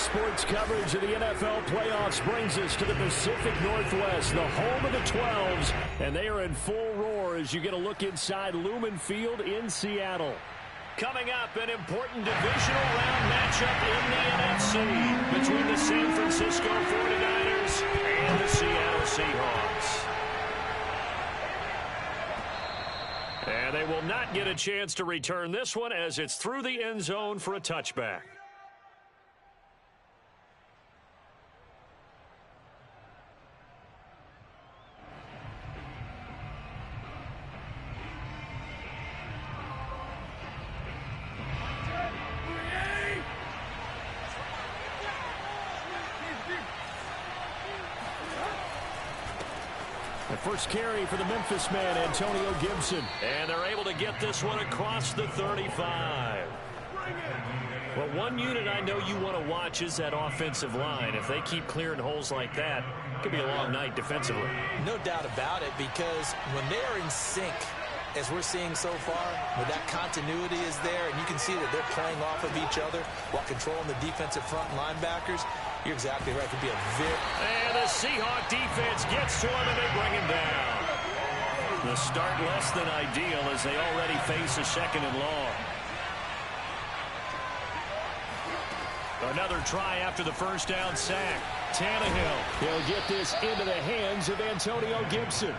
sports coverage of the NFL playoffs brings us to the Pacific Northwest, the home of the 12s, and they are in full roar as you get a look inside Lumen Field in Seattle. Coming up, an important divisional round matchup in the NFC between the San Francisco 49ers and the Seattle Seahawks. And they will not get a chance to return this one as it's through the end zone for a touchback. The first carry for the Memphis man, Antonio Gibson. And they're able to get this one across the 35. Well, one unit I know you want to watch is that offensive line. If they keep clearing holes like that, it could be a long night defensively. No doubt about it, because when they are in sync, as we're seeing so far, where that continuity is there, and you can see that they're playing off of each other while controlling the defensive front linebackers, you're exactly right. It could be a very... And the Seahawk defense gets to him, and they bring him down. The start less than ideal as they already face a second and long. Another try after the first down sack. Tannehill. He'll get this into the hands of Antonio Gibson.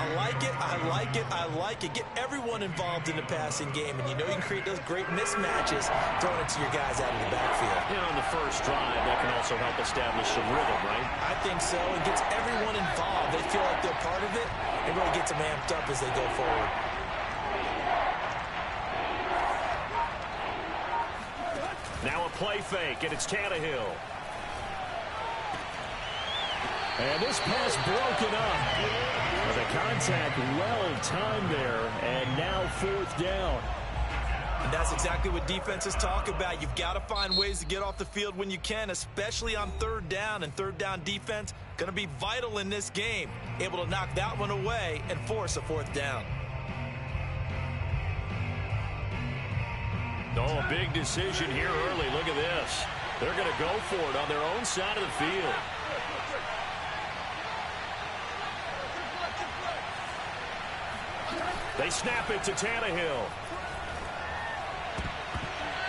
I like it, I like it, I like it. Get everyone involved in the passing game, and you know you can create those great mismatches throwing it to your guys out of the backfield. And on the first drive, that can also help establish some rhythm, right? I think so. It gets everyone involved. They feel like they're part of it. It really gets them amped up as they go forward. Now a play fake, and it's Tannehill. And this pass broken up. The contact well timed there, and now fourth down. And that's exactly what defenses talk about. You've got to find ways to get off the field when you can, especially on third down. And third down defense going to be vital in this game. Able to knock that one away and force a fourth down. Oh, big decision here early. Look at this. They're going to go for it on their own side of the field. They snap it to Tannehill.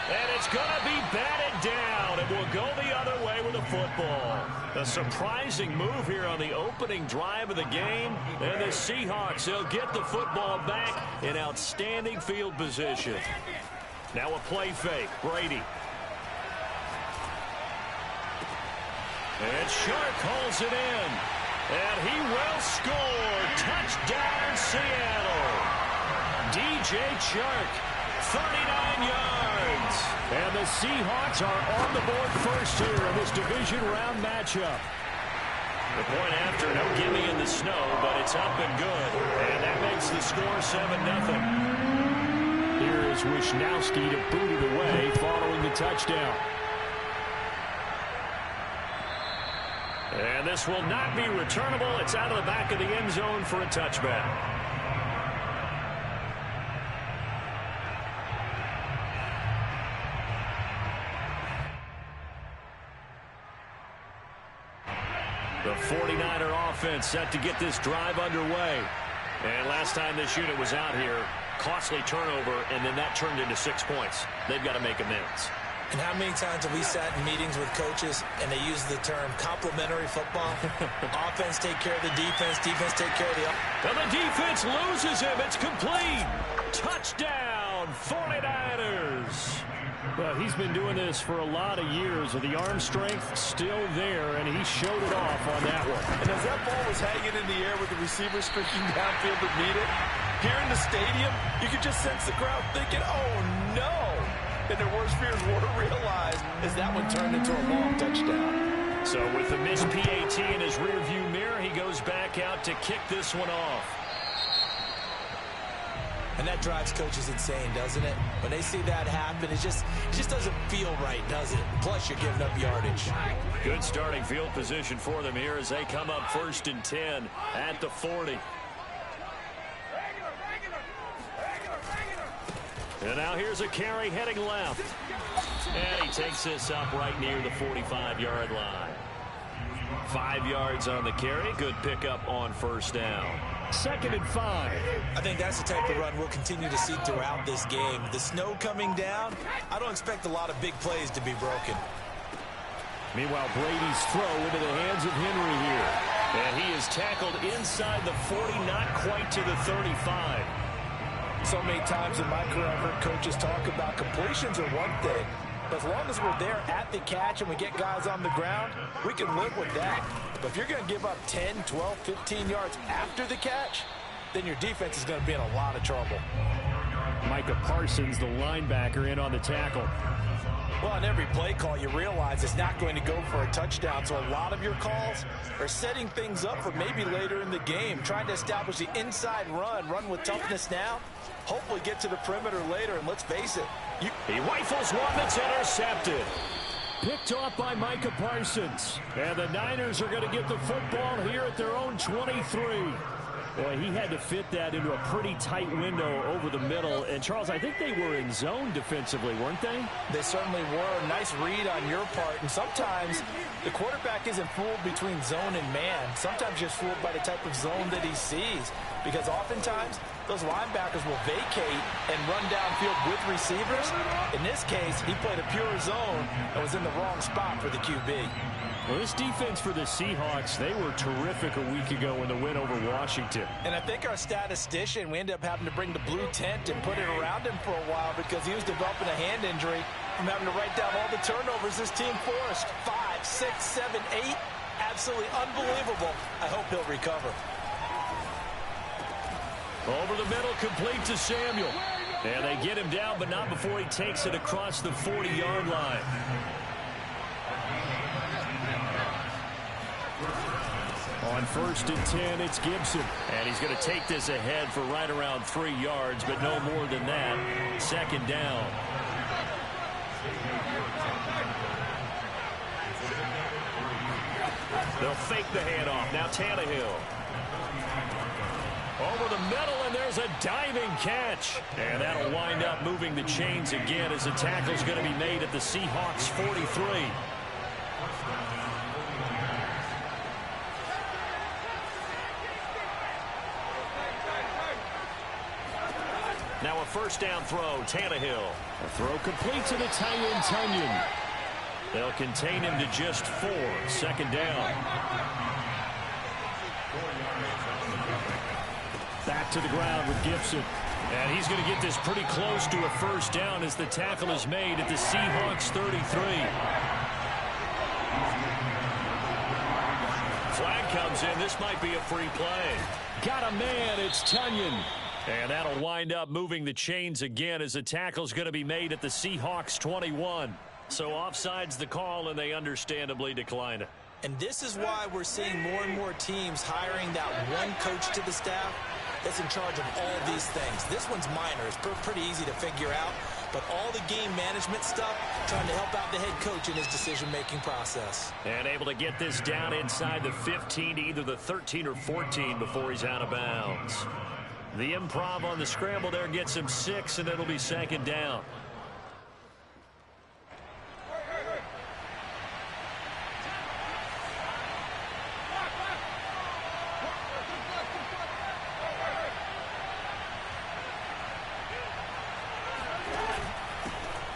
And it's going to be batted down. It will go the other way with the football. A surprising move here on the opening drive of the game. And the Seahawks, they'll get the football back in outstanding field position. Now a play fake. Brady. And Shark holds it in. And he will score. Touchdown, Seattle. DJ Chark, 39 yards. And the Seahawks are on the board first here in this division round matchup. The point after, no gimme in the snow, but it's up and good. And that makes the score 7-0. Here is Wisnowski to boot it away following the touchdown. And this will not be returnable. It's out of the back of the end zone for a touchback. The 49er offense set to get this drive underway. And last time this unit was out here, costly turnover, and then that turned into 6 points. They've got to make amends. And how many times have we sat in meetings with coaches and they use the term complementary football? Offense take care of the defense, defense take care of the offense. And the defense loses him. It's complete. Touchdown, 49ers. Well, he's been doing this for a lot of years. The arm strength still there, and he showed it off on that one. And as that ball was hanging in the air with the receiver streaking downfield to meet it, here in the stadium, you could just sense the crowd thinking, oh, no. And their worst fears were realized as that one turned into a long touchdown. So with the missed PAT in his rearview mirror, he goes back out to kick this one off. And that drives coaches insane, doesn't it? When they see that happen, it just doesn't feel right, does it? Plus, you're giving up yardage. Good starting field position for them here as they come up 1st and 10 at the 40. And now here's a carry heading left. And he takes this up right near the 45-yard line. 5 yards on the carry. Good pickup on first down. 2nd and 5. I think that's the type of run we'll continue to see throughout this game. The snow coming down, I don't expect a lot of big plays to be broken. Meanwhile, Brady's throw into the hands of Henry here. And he is tackled inside the 40, not quite to the 35. So many times in my career, I've heard coaches talk about completions are one thing. But as long as we're there at the catch and we get guys on the ground, we can live with that. But if you're going to give up 10, 12, 15 yards after the catch, then your defense is going to be in a lot of trouble. Micah Parsons, the linebacker, in on the tackle. Well, on every play call, you realize it's not going to go for a touchdown. So a lot of your calls are setting things up for maybe later in the game, trying to establish the inside run with toughness now, hopefully get to the perimeter later. And let's face it, he rifles one that's intercepted. Picked off by Micah Parsons. And the Niners are going to get the football here at their own 23. Boy, he had to fit that into a pretty tight window over the middle. And, Charles, I think they were in zone defensively, weren't they? They certainly were. Nice read on your part. And sometimes the quarterback isn't fooled between zone and man. Sometimes just fooled by the type of zone that he sees. Because oftentimes, those linebackers will vacate and run downfield with receivers. In this case, he played a pure zone and was in the wrong spot for the QB. Well, this defense for the Seahawks, they were terrific a week ago in the win over Washington. And I think our statistician, we ended up having to bring the blue tent and put it around him for a while because he was developing a hand injury from having to write down all the turnovers this team forced. 5, 6, 7, 8. Absolutely unbelievable. I hope he'll recover. Over the middle, complete to Samuel. And they get him down, but not before he takes it across the 40-yard line. On 1st and 10, it's Gibson. And he's going to take this ahead for right around 3 yards, but no more than that. 2nd down. They'll fake the handoff. Now Tannehill. Over the middle, and there's a diving catch. And that'll wind up moving the chains again as the tackle's going to be made at the Seahawks 43. Now a 1st down throw, Tannehill. A throw complete to the tight end, Tunyon. They'll contain him to just 4. 2nd down. Back to the ground with Gibson. And he's going to get this pretty close to a 1st down as the tackle is made at the Seahawks 33. Flag comes in. This might be a free play. Got a man. It's Tunyon. And that'll wind up moving the chains again as the tackle's going to be made at the Seahawks 21. So offside's the call, and they understandably decline it. And this is why we're seeing more and more teams hiring that one coach to the staff that's in charge of all these things. This one's minor. It's pretty easy to figure out. But all the game management stuff, trying to help out the head coach in his decision-making process. And able to get this down inside the 15 to either the 13 or 14 before he's out of bounds. The improv on the scramble there gets him 6, and it'll be 2nd down.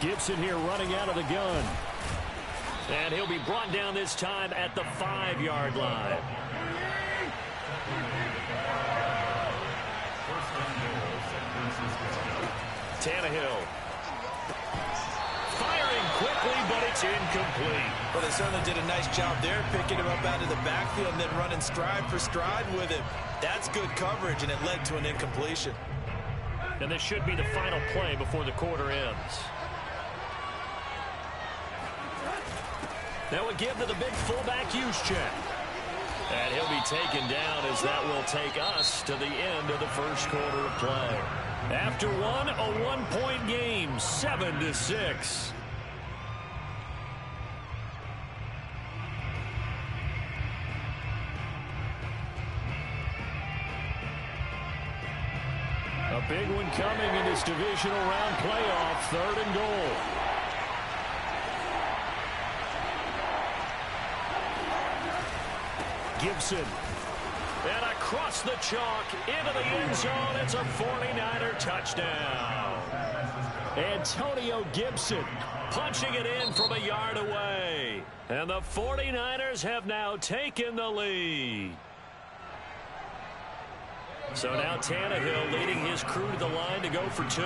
Gibson here running out of the gun. And he'll be brought down this time at the 5-yard line. Tannehill. Firing quickly, but it's incomplete. Well, they certainly did a nice job there, picking him up out of the backfield and then running stride for stride with him. That's good coverage, and it led to an incompletion. And this should be the final play before the quarter ends. Now a give to the big fullback use check. And he'll be taken down as that will take us to the end of the first quarter of play. After one, a one-point game, 7-6. A big one coming in this divisional round playoff, 3rd and goal. Gibson. And across the chalk into the end zone. It's a 49er touchdown. Antonio Gibson punching it in from a yard away. And the 49ers have now taken the lead. So now Tannehill leading his crew to the line to go for 2.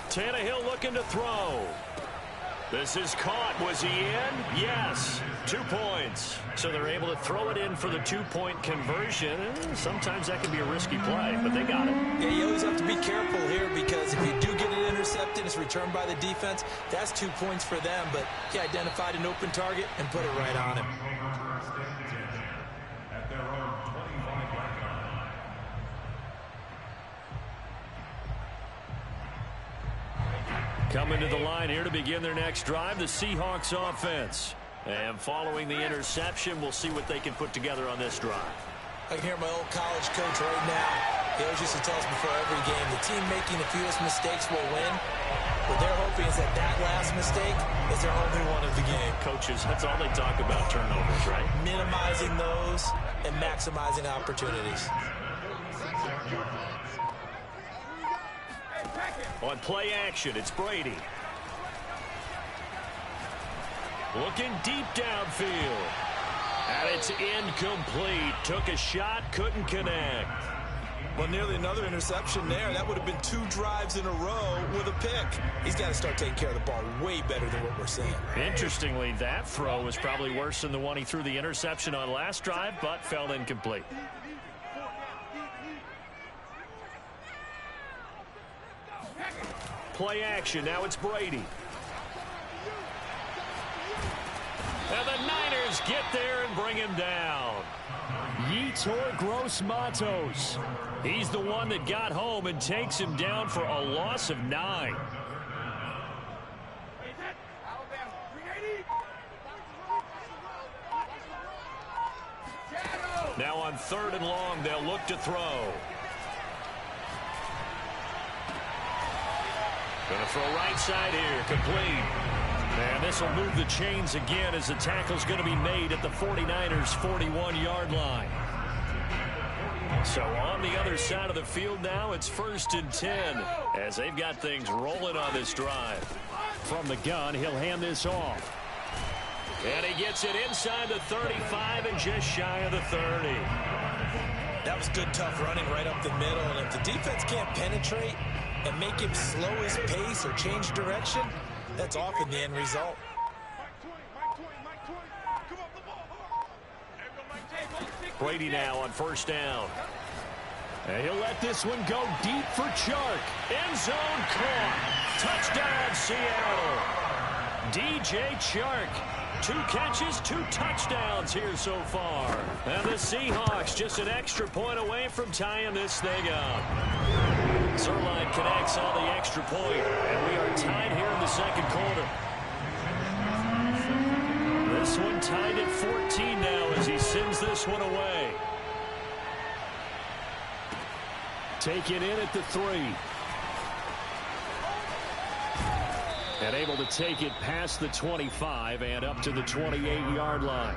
Tannehill looking to throw. This is caught. Was he in? Yes. 2 points. So they're able to throw it in for the 2-point conversion. Sometimes that can be a risky play, but they got it. Yeah, you always have to be careful here because if you do get it intercepted, it's returned by the defense. That's 2 points for them, but he identified an open target and put it right on him. Coming to the line here to begin their next drive, the Seahawks offense. And following the interception, we'll see what they can put together on this drive. I can hear my old college coach right now. He always used to tell us before every game, the team making the fewest mistakes will win. What they're hoping is that that last mistake is their only one of the game. Coaches, that's all they talk about, turnovers, right? Minimizing those and maximizing opportunities. On play action, it's Brady. Looking deep downfield. And it's incomplete. Took a shot, couldn't connect. Well, nearly another interception there. That would have been 2 drives in a row with a pick. He's got to start taking care of the ball way better than what we're seeing. Interestingly, that throw was probably worse than the one he threw the interception on last drive, but fell incomplete. Play action. Now it's Brady. And the Niners get there and bring him down. Yetur Gross-Matos. He's the one that got home and takes him down for a loss of 9. Now on 3rd and long, they'll look to throw. Going to throw right side here, complete. And this will move the chains again as the tackle's going to be made at the 49ers' 41-yard line. So on the other side of the field now, it's 1st and 10 as they've got things rolling on this drive. From the gun, he'll hand this off. And he gets it inside the 35 and just shy of the 30. That was good, tough running right up the middle. And if the defense can't penetrate and make him slow his pace or change direction, that's often the end result. Brady now on 1st down. And he'll let this one go deep for Chark. End zone caught. Touchdown, Seattle. DJ Chark. 2 catches, 2 touchdowns here so far. And the Seahawks just an extra point away from tying this thing up. Zerline connects on the extra point, and we are tied here in the 2nd quarter. This one tied at 14 now as he sends this one away. Take it in at the 3. And able to take it past the 25 and up to the 28-yard line.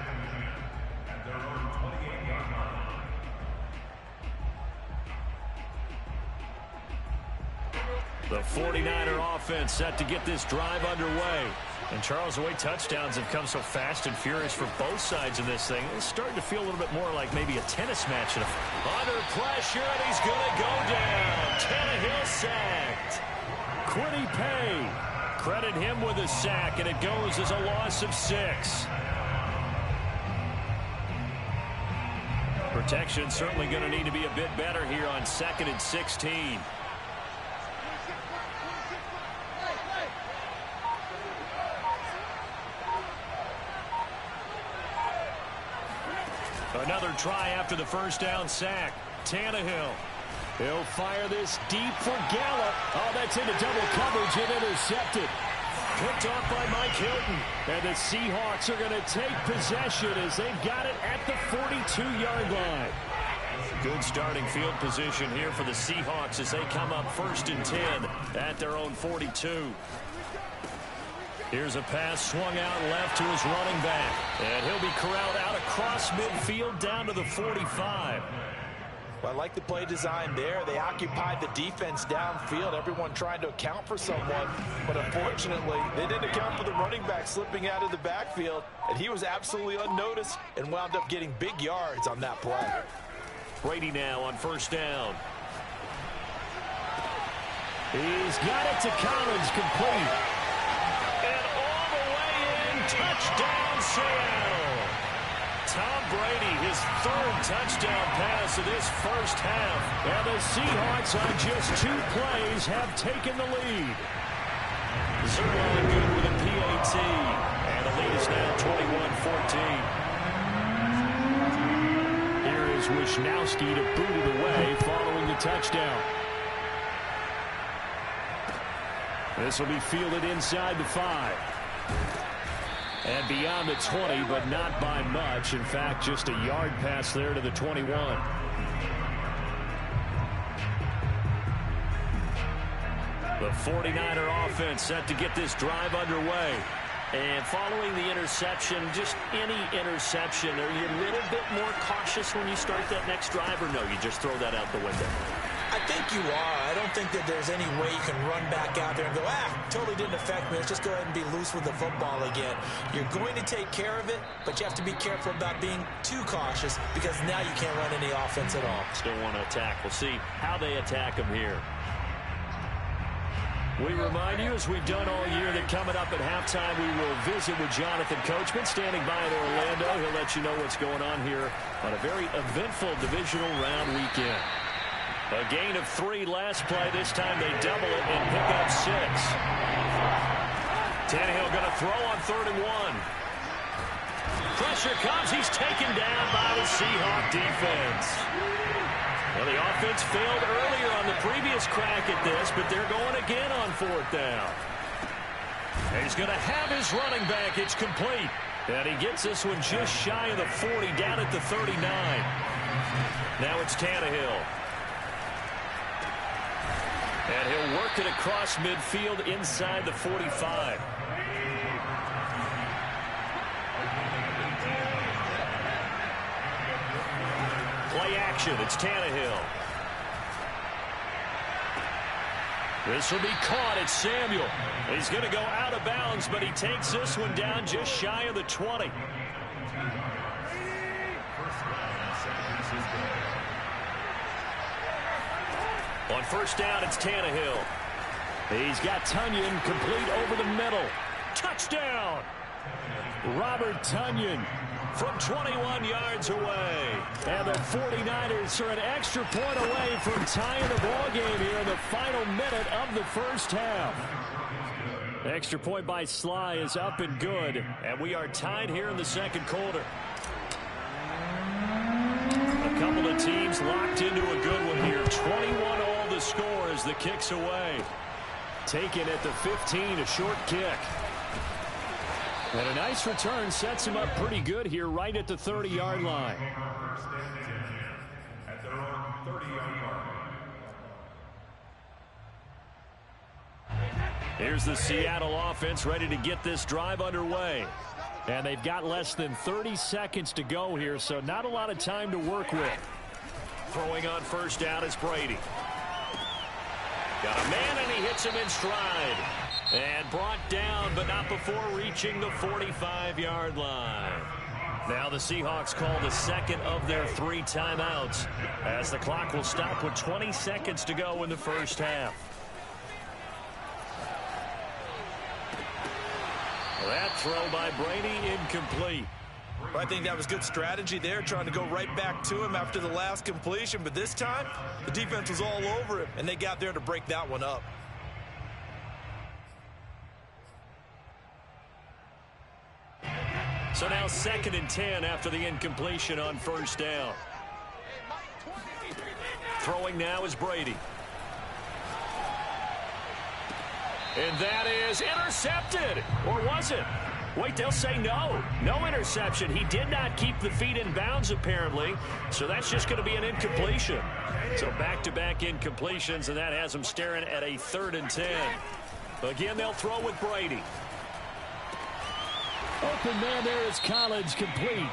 The 49er offense set to get this drive underway. And Charles, the way touchdowns have come so fast and furious for both sides of this thing, it's starting to feel a little bit more like maybe a tennis match. Under pressure, and he's going to go down. Tannehill sacked. Quiddy Pay. Credit him with a sack, and it goes as a loss of 6. Protection certainly going to need to be a bit better here on 2nd and 16. Another try after the 1st down sack. Tannehill. He'll fire this deep for Gallup. Oh, that's into double coverage and intercepted. Picked off by Mike Hilton. And the Seahawks are going to take possession as they've got it at the 42-yard line. Good starting field position here for the Seahawks as they come up 1st and 10 at their own 42. Here's a pass swung out left to his running back. And he'll be corralled out across midfield down to the 45. Well, I like the play design there. They occupied the defense downfield, everyone trying to account for someone. But unfortunately, they didn't account for the running back slipping out of the backfield. And he was absolutely unnoticed and wound up getting big yards on that play. Brady now on 1st down. He's got it to Collins, complete. And all the way in, touchdown Seattle. Tom Brady, his 3rd touchdown pass of this first half. And the Seahawks on just 2 plays have taken the lead. Zerline good with a PAT. And the lead is now 21-14. Wishnowski to boot it away following the touchdown. This will be fielded inside the 5. And beyond the 20, but not by much. In fact, just a yard pass there to the 21. The 49er offense set to get this drive underway. And following the interception, just any interception, are you a little bit more cautious when you start that next drive, or no, you just throw that out the window? I think you are. I don't think that there's any way you can run back out there and go, totally didn't affect me. Let's just go ahead and be loose with the football again. You're going to take care of it, but you have to be careful about being too cautious because now you can't run any offense at all. Still want to attack. We'll see how they attack them here. We remind you, as we've done all year, that coming up at halftime, we will visit with Jonathan Coachman standing by in Orlando. He'll let you know what's going on here on a very eventful divisional round weekend. A gain of 3 last play. This time they double it and pick up 6. Tannehill going to throw on 3rd and 1. Pressure comes. He's taken down by the Seahawk defense. Well, the offense failed earlier on the previous crack at this, but they're going again on 4th down. And he's going to have his running back. It's complete. And he gets this one just shy of the 40, down at the 39. Now it's Tannehill. And he'll work it across midfield inside the 45. Play action. It's Tannehill. This will be caught. It's Samuel. He's going to go out of bounds, but he takes this one down just shy of the 20. On 1st down, it's Tannehill. He's got Tonyan complete over the middle. Touchdown! Robert Tonyan from 21 yards away. And the 49ers are an extra point away from tying the ball game here in the final minute of the first half. Extra point by Sly is up and good. And we are tied here in the 2nd quarter. A couple of teams locked into a good one here. 21-all the score as the kick's away. Taken at the 15, a short kick. And a nice return sets him up pretty good here right at the 30-yard line. Here's the Seattle offense ready to get this drive underway. And they've got less than 30 seconds to go here, so not a lot of time to work with. Throwing on 1st down is Brady. Got a man, and he hits him in stride. And brought down, but not before reaching the 45-yard line. Now the Seahawks call the 2nd of their 3 timeouts as the clock will stop with 20 seconds to go in the first half. That throw by Brady incomplete. Well, I think that was good strategy there, trying to go right back to him after the last completion. But this time, the defense was all over him, and they got there to break that one up. So now 2nd and 10 after the incompletion on 1st down. Throwing now is Brady. And that is intercepted. Or was it? Wait, they'll say no. No interception. He did not keep the feet in bounds, apparently. So that's just going to be an incompletion. So back-to-back incompletions, and that has them staring at a 3rd and 10. Again, they'll throw with Brady. Open man there is Collins, complete.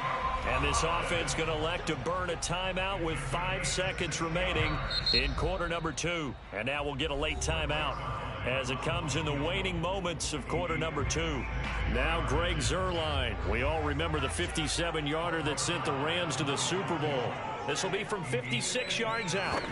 And this offense going to elect to burn a timeout with 5 seconds remaining in quarter number 2. And now we'll get a late timeout as it comes in the waning moments of quarter number 2. Now Greg Zuerlein. We all remember the 57-yarder that sent the Rams to the Super Bowl. This will be from 56 yards out.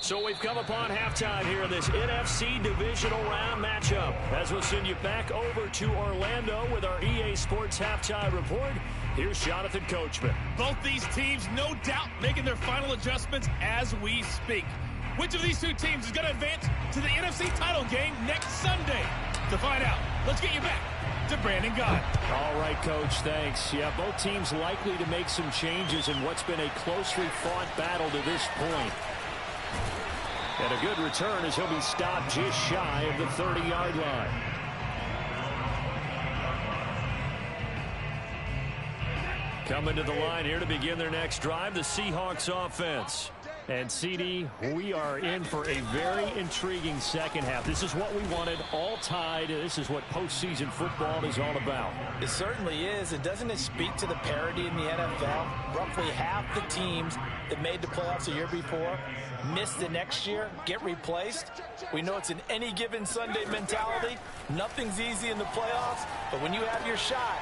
So we've come upon halftime here in this NFC divisional round matchup. As we'll send you back over to Orlando with our EA Sports halftime report. Here's Jonathan Coachman. Both these teams, no doubt, making their final adjustments as we speak. Which of these two teams is going to advance to the NFC title game next Sunday? To find out, let's get you back to Brandon Gott. All right, Coach, thanks. Yeah, both teams likely to make some changes in what's been a closely fought battle to this point. And a good return as he'll be stopped just shy of the 30-yard line. Coming to the line here to begin their next drive, the Seahawks offense. And, CD, we are in for a very intriguing second half. This is what we wanted, all tied. This is what postseason football is all about. It certainly is. And doesn't it speak to the parity in the NFL? Roughly half the teams that made the playoffs the year before miss the next year, get replaced. We know it's an any given Sunday mentality. Nothing's easy in the playoffs, but when you have your shot,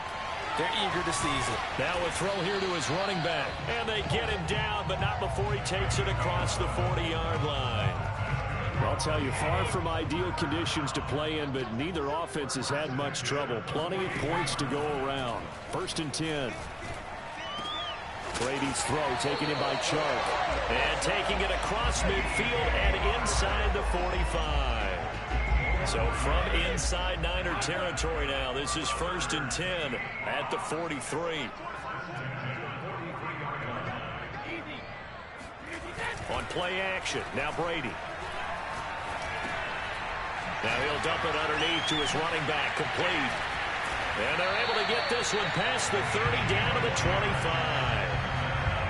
they're eager to seize it. Now a throw here to his running back. And they get him down, but not before he takes it across the 40-yard line. I'll tell you, far from ideal conditions to play in, but neither offense has had much trouble. Plenty of points to go around. 1st and 10. Brady's throw taken in by Chark. And taking it across midfield and inside the 45. So from inside Niner territory now, this is 1st and 10 at the 43. On play action, now Brady. Now he'll dump it underneath to his running back, complete. And they're able to get this one past the 30 down to the 25.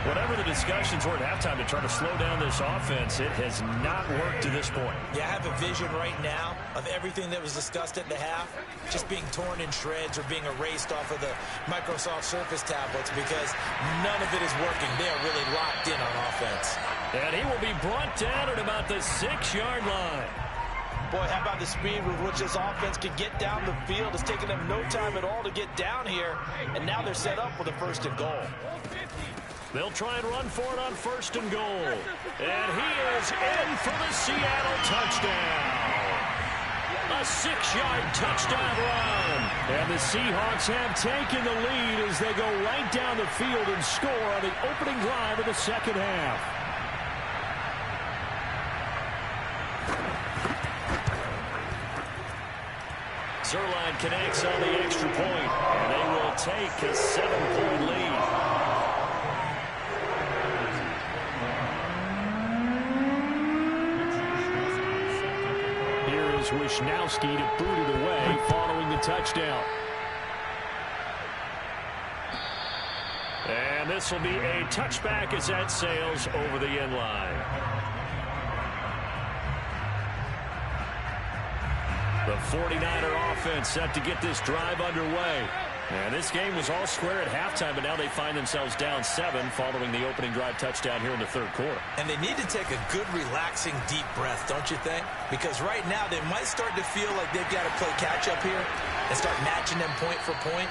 Whatever the discussions were at halftime to try to slow down this offense, it has not worked to this point. Yeah, I have a vision right now of everything that was discussed at the half just being torn in shreds or being erased off of the Microsoft Surface tablets because none of it is working. They are really locked in on offense. And he will be brought down at about the 6-yard line. Boy, how about the speed with which this offense can get down the field? It's taken them no time at all to get down here, and now they're set up for the 1st and goal. They'll try and run for it on 1st and goal. And he is in for the Seattle touchdown. A 6-yard touchdown run. And the Seahawks have taken the lead as they go right down the field and score on the opening drive of the second half. Zuerlein connects on the extra point, and they will take a 7-point lead. Wishnowski to boot it away following the touchdown. And this will be a touchback as that sails over the end line. The 49er offense set to get this drive underway. And this game was all square at halftime, but now they find themselves down 7 following the opening drive touchdown here in the 3rd quarter. And they need to take a good, relaxing, deep breath, don't you think? Because right now they might start to feel like they've got to play catch-up here and start matching them point for point.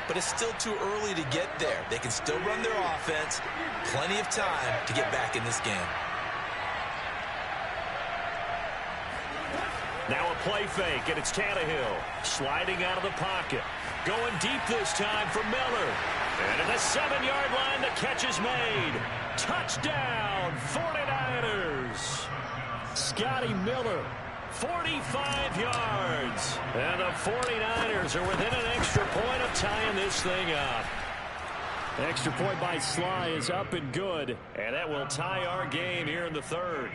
But it's still too early to get there. They can still run their offense. Plenty of time to get back in this game. Now a play fake, and it's Tannehill sliding out of the pocket. Going deep this time for Miller. And at the 7-yard line, the catch is made. Touchdown, 49ers. Scotty Miller, 45 yards. And the 49ers are within an extra point of tying this thing up. Extra point by Sly is up and good, and that will tie our game here in the third.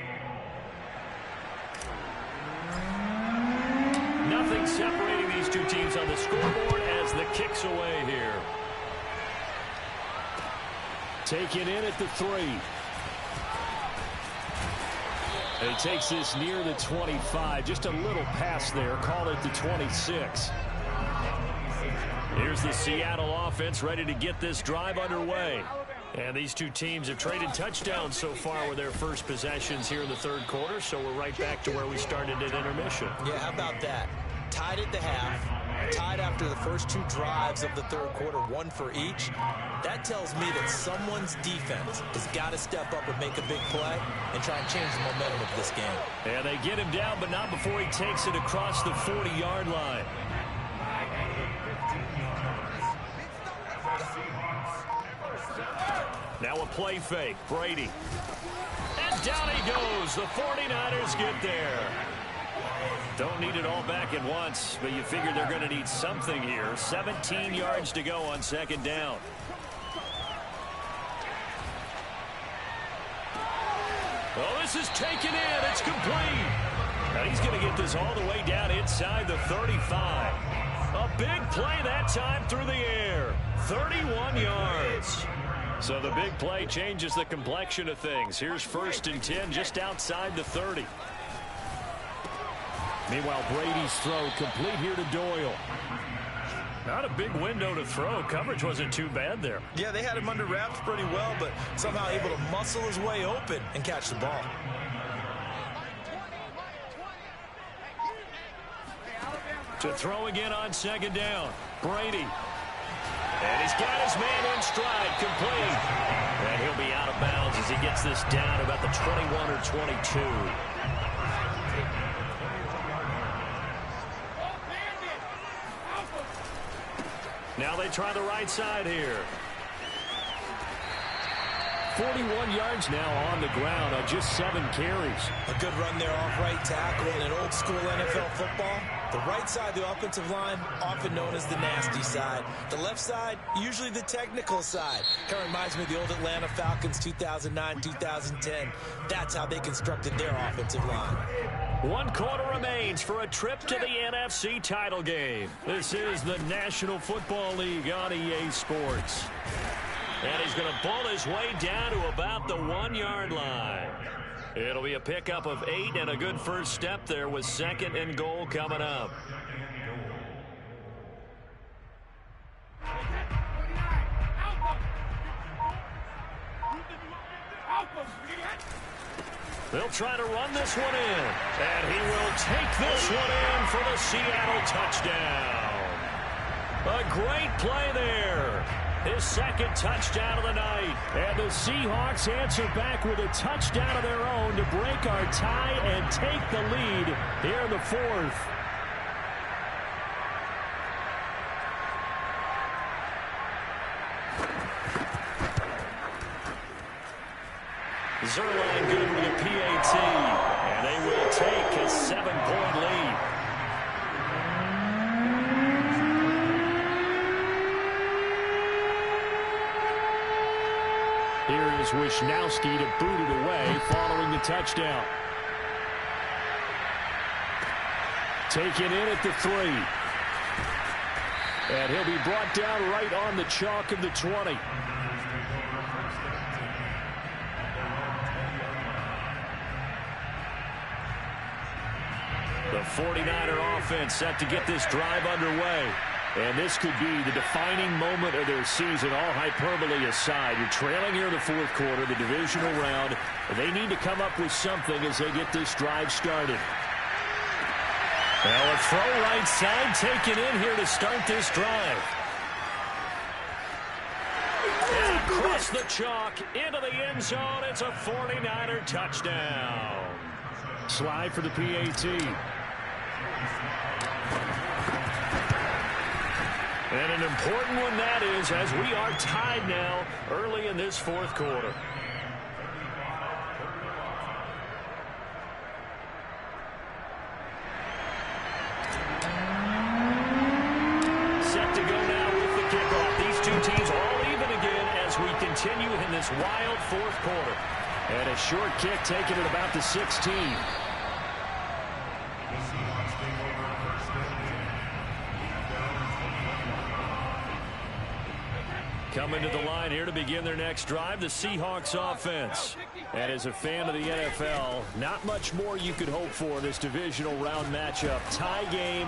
Nothing separating these two teams on the scoreboard as the kick's away here. Taken in at the 3. He takes this near the 25. Just a little pass there. Call it the 26. Here's the Seattle offense ready to get this drive underway. And these two teams have traded touchdowns so far with their first possessions here in the third quarter, so we're right back to where we started at intermission. Yeah, how about that? Tied at the half, tied after the first 2 drives of the third quarter, 1 for each. That tells me that someone's defense has got to step up and make a big play and try and change the momentum of this game. And they get him down, but not before he takes it across the 40-yard line. Now a play fake. Brady. And down he goes. The 49ers get there. Don't need it all back at once, but you figure they're going to need something here. 17 yards to go on second down. Oh, this is taken in. It's complete. And he's going to get this all the way down inside the 35. A big play that time through the air. 31 yards. So the big play changes the complexion of things. Here's 1st and 10 just outside the 30. Meanwhile, Brady's throw complete here to Doyle. Not a big window to throw. Coverage wasn't too bad there. Yeah, they had him under wraps pretty well, but somehow able to muscle his way open and catch the ball. To throw again on second down. Brady. And he's got his man in stride, complete. And he'll be out of bounds as he gets this down about the 21 or 22. Now they try the right side here. 41 yards now on the ground on just 7 carries. A good run there off right tackle in an old school NFL football. The right side of the offensive line, often known as the nasty side. The left side, usually the technical side. Kind of reminds me of the old Atlanta Falcons 2009-2010. That's how they constructed their offensive line. 1 quarter remains for a trip to the NFC title game. This is the National Football League on EA Sports. And he's going to pull his way down to about the 1-yard line. It'll be a pickup of 8 and a good first step there with 2nd and goal coming up. They'll try to run this one in. And he will take this one in for the Seattle touchdown. A great play there. His 2nd touchdown of the night. And the Seahawks answer back with a touchdown of their own to break our tie and take the lead here in the 4th. Zerline good with a PAT. And they will take a 7-point lead. Here is Wisnowski to boot it away following the touchdown. Taken in at the 3. And he'll be brought down right on the chalk of the 20. The 49er offense set to get this drive underway. And this could be the defining moment of their season, all hyperbole aside. You're trailing here in the 4th quarter, the divisional round. They need to come up with something as they get this drive started. Well, a throw right side taken in here to start this drive. And across the chalk into the end zone. It's a 49er touchdown. Slide for the PAT. And an important one that is, as we are tied now early in this 4th quarter. Set to go now with the kickoff. These two teams all even again continue in this wild fourth quarter. And a short kick taken at about the 16. Coming to the line here to begin their next drive, the Seahawks offense. And as a fan of the NFL, not much more you could hope for this divisional round matchup. Tie game,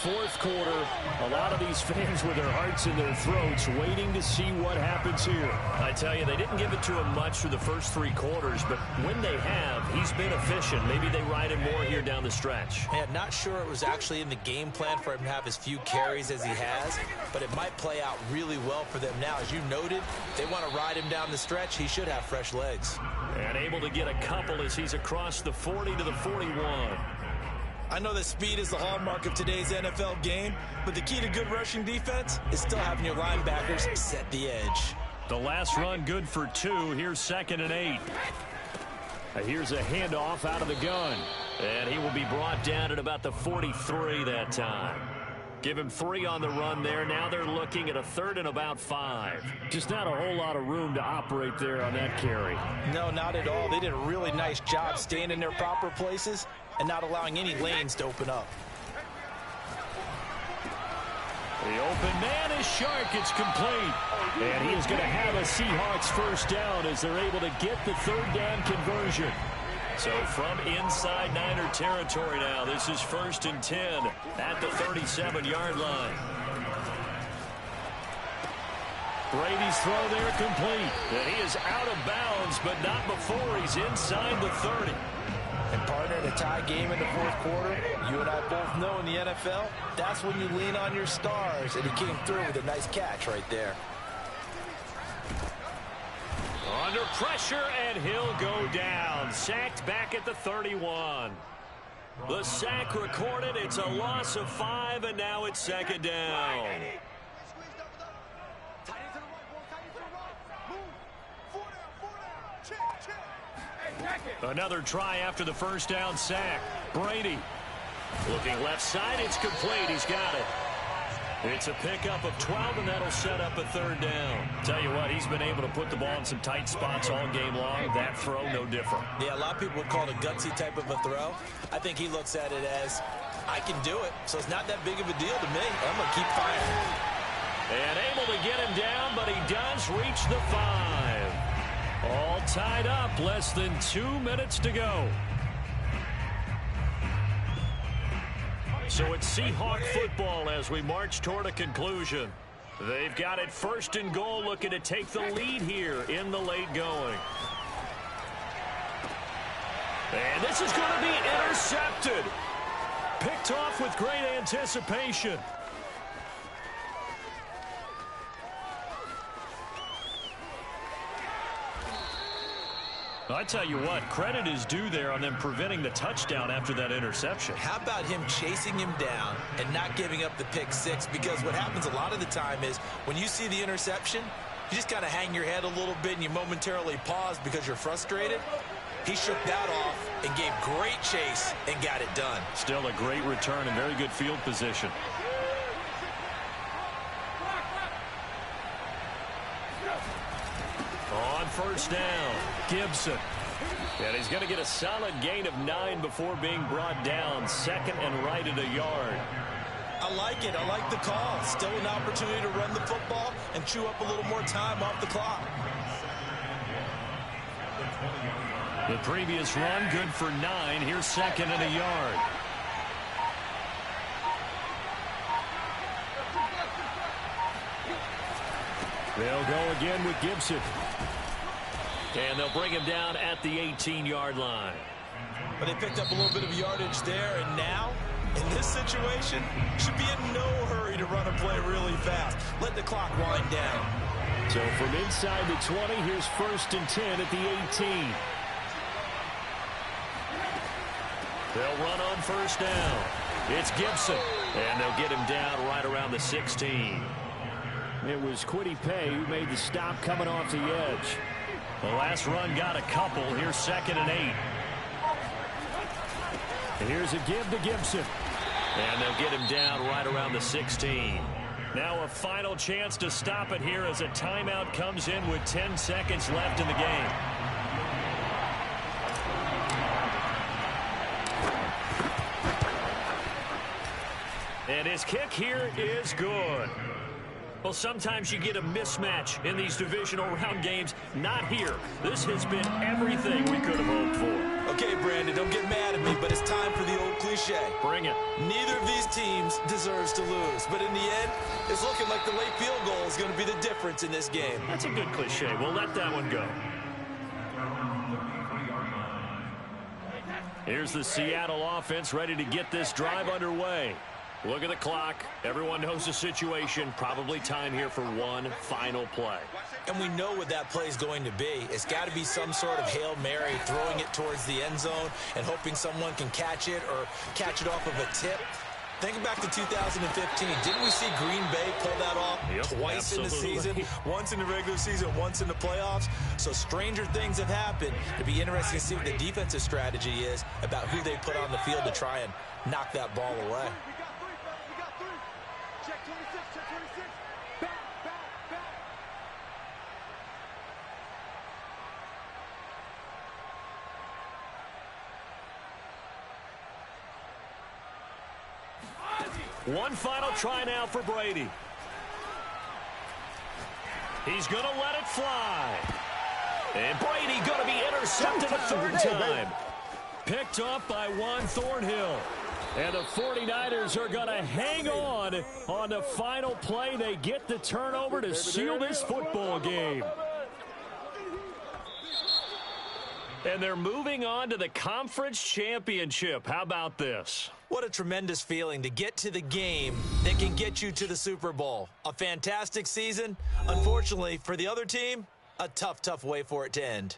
fourth quarter. A lot of these fans with their hearts in their throats waiting to see what happens here. I tell you, they didn't give it to him much for the first three quarters, but when they have, he's been efficient. Maybe they ride him more here down the stretch. Yeah, not sure it was actually in the game plan for him to have as few carries as he has, but it might play out really well for them now. As you noted, they want to ride him down the stretch. He should have fresh legs. And able to get a couple as he's across the 40 to the 41. I know that speed is the hallmark of today's NFL game, but the key to good rushing defense is still having your linebackers set the edge. The last run good for 2. Here's 2nd and 8. Here's a handoff out of the gun. And he will be brought down at about the 43 that time. Give him 3 on the run there. Now they're looking at a 3rd and about 5. Just not a whole lot of room to operate there on that carry. No, not at all. They did a really nice job staying in their proper places and not allowing any lanes to open up. The open man is Shark. It's complete. And he is going to have a Seahawks first down as they're able to get the 3rd down conversion. So from inside Niner territory now, this is 1st and 10 at the 37-yard line. Brady's throw there complete. And he is out of bounds, but not before he's inside the 30. And partner, in a tie game in the fourth quarter, you and I both know in the NFL, that's when you lean on your stars. And he came through with a nice catch right there. Under pressure, and he'll go down. Sacked back at the 31. The sack recorded. It's a loss of 5, and now it's 2nd down. Another try after the first down sack. Brady. Looking left side, it's complete. He's got it. It's a pickup of 12, and that'll set up a 3rd down. Tell you what, he's been able to put the ball in some tight spots all game long. That throw, no different. Yeah, a lot of people would call it a gutsy type of a throw. I think he looks at it as, I can do it, so it's not that big of a deal to me. I'm going to keep firing. And able to get him down, but he does reach the 5. All tied up, less than 2 minutes to go. So it's Seahawk football as we march toward a conclusion. They've got it 1st and goal, looking to take the lead here in the late going. And this is going to be intercepted. Picked off with great anticipation. I tell you what, credit is due there on them preventing the touchdown after that interception. How about him chasing him down and not giving up the pick 6? Because what happens a lot of the time is when you see the interception, you just kind of hang your head a little bit and you momentarily pause because you're frustrated. He shook that off and gave great chase and got it done. Still a great return and very good field position. On 1st down, Gibson. And he's going to get a solid gain of 9 before being brought down. 2nd and right at a yard. I like it. I like the call. Still an opportunity to run the football and chew up a little more time off the clock. The previous run, good for 9. Here's 2nd and a yard. They'll go again with Gibson. And they'll bring him down at the 18-yard line. But they picked up a little bit of yardage there, and now, in this situation, should be in no hurry to run a play really fast. Let the clock wind down. So from inside the 20, here's 1st and 10 at the 18. They'll run on 1st down. It's Gibson. And they'll get him down right around the 16. It was Kwity Paye who made the stop coming off the edge. The last run got a couple. Here's 2nd and 8. And here's a give to Gibson. And they'll get him down right around the 16. Now a final chance to stop it here as a timeout comes in with 10 seconds left in the game. And his kick here is good. Well, sometimes you get a mismatch in these divisional round games. Not here. This has been everything we could have hoped for. Okay, Brandon, don't get mad at me, but it's time for the old cliche. Bring it. Neither of these teams deserves to lose, but in the end, it's looking like the late field goal is going to be the difference in this game. That's a good cliche. We'll let that one go. Here's the Seattle offense ready to get this drive underway. Look at the clock. Everyone knows the situation. Probably time here for one final play. And we know what that play is going to be. It's got to be some sort of Hail Mary, throwing it towards the end zone and hoping someone can catch it or catch it off of a tip. Think back to 2015. Didn't we see Green Bay pull that off twice in the season? Once in the regular season, once in the playoffs. So stranger things have happened. It'd be interesting to see what the defensive strategy is about who they put on the field to try and knock that ball away. One final try now for Brady. He's going to let it fly. And Brady going to be intercepted a third time. Picked off by Juan Thornhill. And the 49ers are going to hang on the final play. They get the turnover to seal this football game. And they're moving on to the conference championship. How about this? What a tremendous feeling to get to the game that can get you to the Super Bowl. A fantastic season. Unfortunately, for the other team, a tough, tough way for it to end.